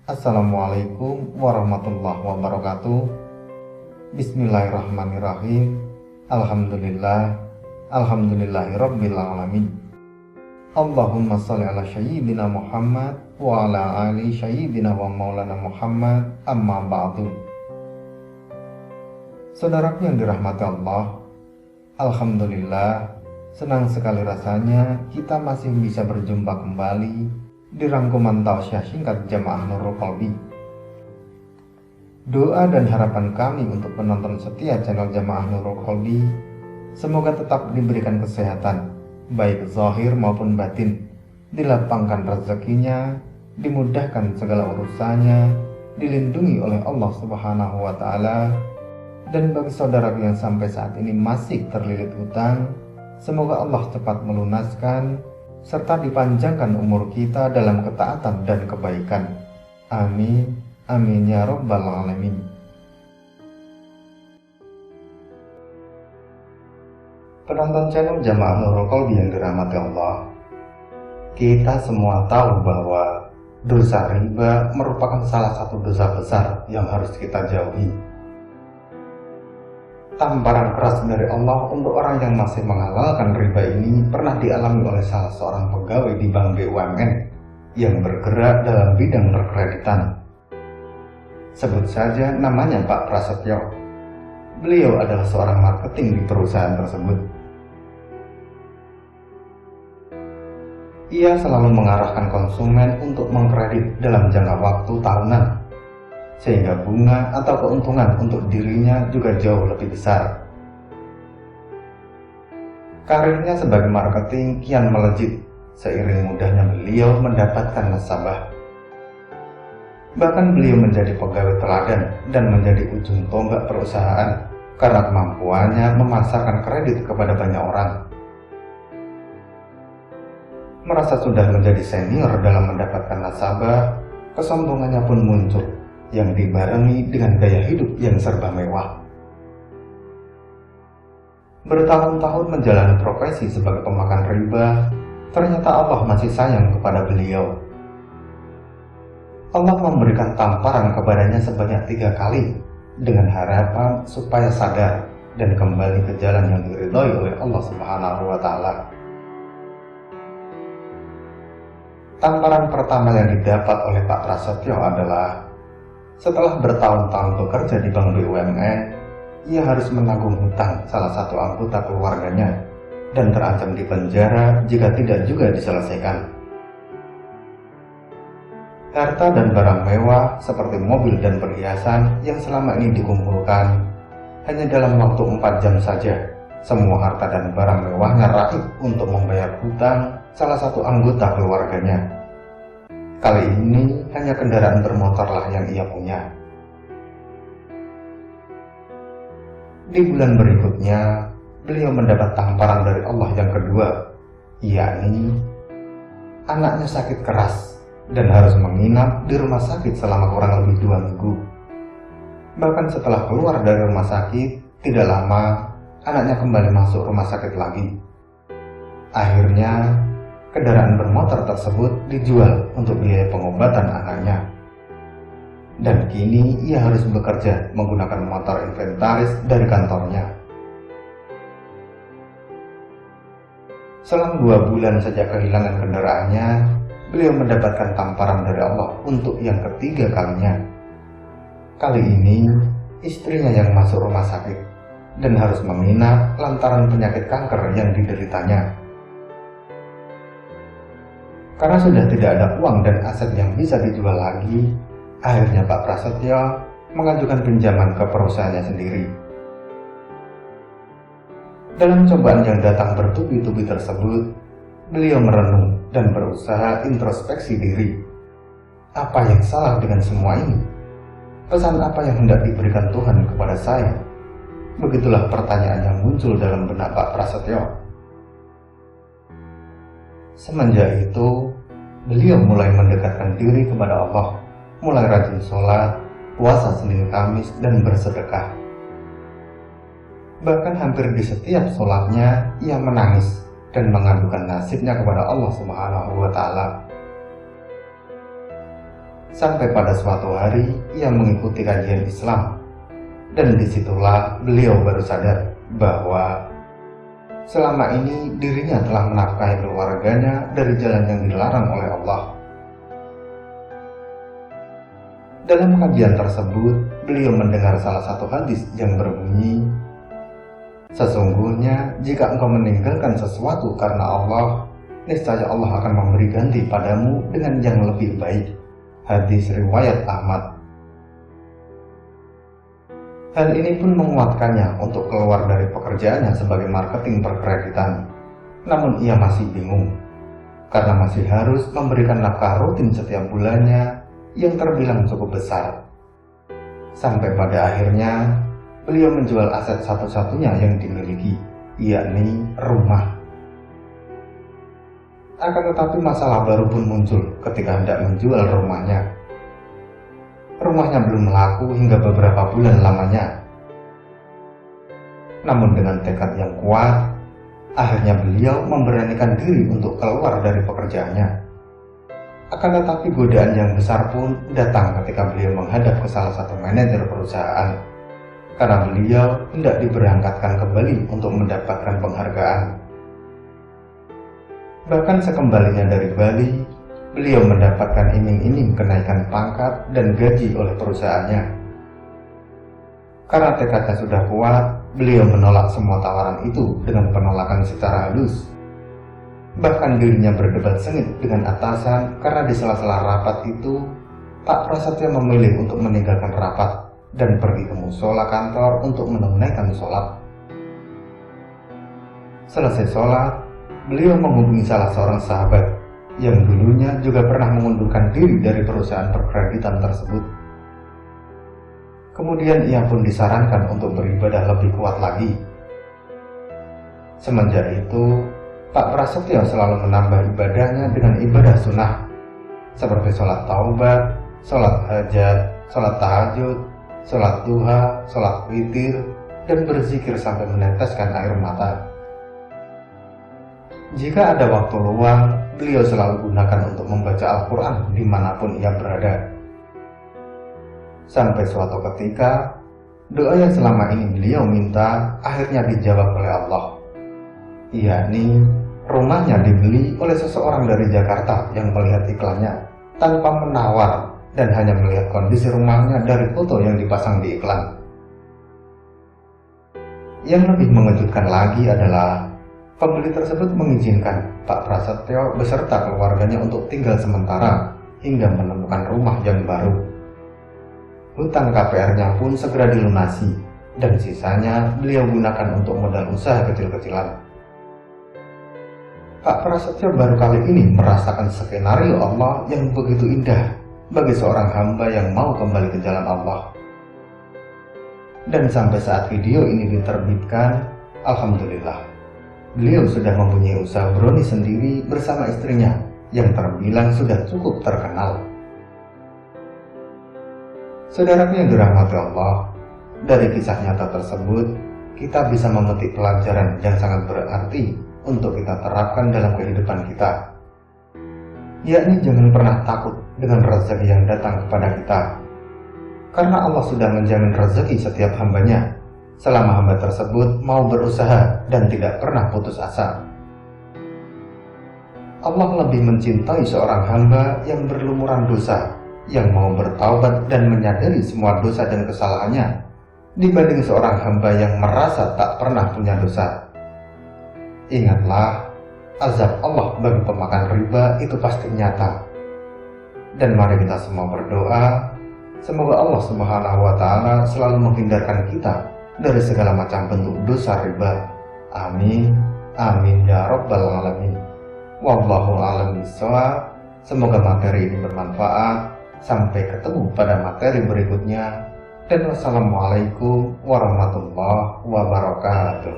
Assalamualaikum warahmatullahi wabarakatuh. Bismillahirrahmanirrahim. Alhamdulillahirabbil alamin. Allahumma shalli ala sayyidina Muhammad wa ala ali sayyidina wa maulana Muhammad, amma ba'du. Saudaraku yang dirahmati Allah, alhamdulillah, senang sekali rasanya kita masih bisa berjumpa kembali di rangkuman tausiah singkat Jamaah Nurul Qalbi. Doa dan harapan kami untuk penonton setia channel Jamaah Nurul Qalbi, semoga tetap diberikan kesehatan, baik zahir maupun batin, dilapangkan rezekinya, dimudahkan segala urusannya, dilindungi oleh Allah Subhanahu wa Ta'ala. Dan bagi saudaraku yang sampai saat ini masih terlilit hutang, semoga Allah cepat melunaskan serta dipanjangkan umur kita dalam ketaatan dan kebaikan. Amin, amin ya rabbal alamin. Penonton channel Jamaah Nurul Qalbi yang dirahmati Allah, kita semua tahu bahwa dosa riba merupakan salah satu dosa besar yang harus kita jauhi. Tamparan keras dari Allah untuk orang yang masih menghalalkan riba ini pernah dialami oleh salah seorang pegawai di Bank BUMN yang bergerak dalam bidang perkreditan. Sebut saja namanya Pak Prasetyo. Beliau adalah seorang marketing di perusahaan tersebut. Ia selalu mengarahkan konsumen untuk mengkredit dalam jangka waktu tahunan, sehingga bunga atau keuntungan untuk dirinya juga jauh lebih besar. Karirnya sebagai marketing kian melejit seiring mudahnya beliau mendapatkan nasabah. Bahkan beliau menjadi pegawai teladan dan menjadi ujung tombak perusahaan karena kemampuannya memasarkan kredit kepada banyak orang. Merasa sudah menjadi senior dalam mendapatkan nasabah, kesombongannya pun muncul yang dibarengi dengan gaya hidup yang serba mewah. Bertahun-tahun menjalani profesi sebagai pemakan riba, ternyata Allah masih sayang kepada beliau. Allah memberikan tamparan kepadanya sebanyak 3 kali dengan harapan supaya sadar dan kembali ke jalan yang diridhoi oleh Allah Subhanahu wa Ta'ala. Tamparan pertama yang didapat oleh Pak Prasetyo adalah setelah bertahun-tahun bekerja di Bank BUMN, ia harus menanggung hutang salah satu anggota keluarganya dan terancam dipenjara jika tidak juga diselesaikan. Harta dan barang mewah seperti mobil dan perhiasan yang selama ini dikumpulkan, hanya dalam waktu 4 jam saja, semua harta dan barang mewahnya raib untuk membayar hutang salah satu anggota keluarganya. Kali ini hanya kendaraan bermotorlah yang ia punya. Di bulan berikutnya, beliau mendapat tamparan dari Allah yang kedua, yakni anaknya sakit keras dan harus menginap di rumah sakit selama kurang lebih 2 minggu. Bahkan setelah keluar dari rumah sakit, tidak lama anaknya kembali masuk rumah sakit lagi. Akhirnya kendaraan bermotor tersebut dijual untuk biaya pengobatan anaknya. Dan kini ia harus bekerja menggunakan motor inventaris dari kantornya. Selang 2 bulan sejak kehilangan kendaraannya, beliau mendapatkan tamparan dari Allah untuk yang ketiga kalinya. Kali ini istrinya yang masuk rumah sakit dan harus menginap lantaran penyakit kanker yang dideritanya. Karena sudah tidak ada uang dan aset yang bisa dijual lagi, akhirnya Pak Prasetyo mengajukan pinjaman ke perusahaannya sendiri. Dalam cobaan yang datang bertubi-tubi tersebut, beliau merenung dan berusaha introspeksi diri. Apa yang salah dengan semua ini? Pesan apa yang hendak diberikan Tuhan kepada saya? Begitulah pertanyaan yang muncul dalam benak Pak Prasetyo. Semenjak itu, beliau mulai mendekatkan diri kepada Allah, mulai rajin sholat, puasa Senin Kamis, dan bersedekah. Bahkan hampir di setiap sholatnya, ia menangis dan mengadukan nasibnya kepada Allah Subhanahu wa Ta'ala. Sampai pada suatu hari ia mengikuti kajian Islam, dan disitulah beliau baru sadar bahwa selama ini dirinya telah menafkahi keluarganya dari jalan yang dilarang oleh Allah. Dalam kajian tersebut, beliau mendengar salah satu hadis yang berbunyi, "Sesungguhnya jika engkau meninggalkan sesuatu karena Allah, niscaya Allah akan memberi ganti padamu dengan yang lebih baik." Hadis riwayat Ahmad. Hal ini pun menguatkannya untuk keluar dari pekerjaannya sebagai marketing perkreditan. Namun ia masih bingung, karena masih harus memberikan nafkah rutin setiap bulannya yang terbilang cukup besar. Sampai pada akhirnya, beliau menjual aset satu-satunya yang dimiliki, yakni rumah. Akan tetapi masalah baru pun muncul ketika hendak menjual rumahnya. Rumahnya belum laku hingga beberapa bulan lamanya. Namun dengan tekad yang kuat, akhirnya beliau memberanikan diri untuk keluar dari pekerjaannya. Akan tetapi godaan yang besar pun datang ketika beliau menghadap ke salah satu manajer perusahaan, karena beliau hendak diberangkatkan ke Bali untuk mendapatkan penghargaan. Bahkan sekembalinya dari Bali, beliau mendapatkan iming-iming kenaikan pangkat dan gaji oleh perusahaannya. Karena tekadnya sudah kuat, beliau menolak semua tawaran itu dengan penolakan secara halus. Bahkan dirinya berdebat sengit dengan atasan karena di sela-sela rapat itu, Pak Prasetyo memilih untuk meninggalkan rapat dan pergi ke musola kantor untuk menunaikan sholat. Selesai sholat, beliau menghubungi salah seorang sahabat yang dulunya juga pernah mengundurkan diri dari perusahaan perkreditan tersebut. Kemudian ia pun disarankan untuk beribadah lebih kuat lagi. Semenjak itu, Pak Prasetyo selalu menambah ibadahnya dengan ibadah sunnah, seperti sholat taubat, sholat hajat, sholat tahajud, sholat duha, sholat witir, dan berzikir sampai meneteskan air mata. Jika ada waktu luang, beliau selalu gunakan untuk membaca Al-Quran dimanapun ia berada. Sampai suatu ketika, doa yang selama ini beliau minta akhirnya dijawab oleh Allah, yakni rumahnya dibeli oleh seseorang dari Jakarta yang melihat iklannya tanpa menawar dan hanya melihat kondisi rumahnya dari foto yang dipasang di iklan. Yang lebih mengejutkan lagi adalah pembeli tersebut mengizinkan Pak Prasetyo beserta keluarganya untuk tinggal sementara hingga menemukan rumah yang baru. Hutang KPR-nya pun segera dilunasi dan sisanya beliau gunakan untuk modal usaha kecil-kecilan. Pak Prasetyo baru kali ini merasakan skenario Allah yang begitu indah bagi seorang hamba yang mau kembali ke jalan Allah. Dan sampai saat video ini diterbitkan, alhamdulillah, beliau sudah mempunyai usaha brownies sendiri bersama istrinya yang terbilang sudah cukup terkenal. Saudaraku yang dirahmati Allah, dari kisah nyata tersebut, kita bisa memetik pelajaran yang sangat berarti untuk kita terapkan dalam kehidupan kita, yakni jangan pernah takut dengan rezeki yang datang kepada kita, karena Allah sudah menjamin rezeki setiap hambanya selama hamba tersebut mau berusaha dan tidak pernah putus asa. Allah lebih mencintai seorang hamba yang berlumuran dosa, yang mau bertaubat dan menyadari semua dosa dan kesalahannya, dibanding seorang hamba yang merasa tak pernah punya dosa. Ingatlah, azab Allah bagi pemakan riba itu pasti nyata. Dan mari kita semua berdoa, semoga Allah Subhanahu wa Ta'ala selalu menghindarkan kita dari segala macam bentuk dosa riba. Amin, amin ya rabbal alamin. Wallahu a'lam bishawab. Semoga materi ini bermanfaat. Sampai ketemu pada materi berikutnya. Dan wassalamualaikum warahmatullahi wabarakatuh.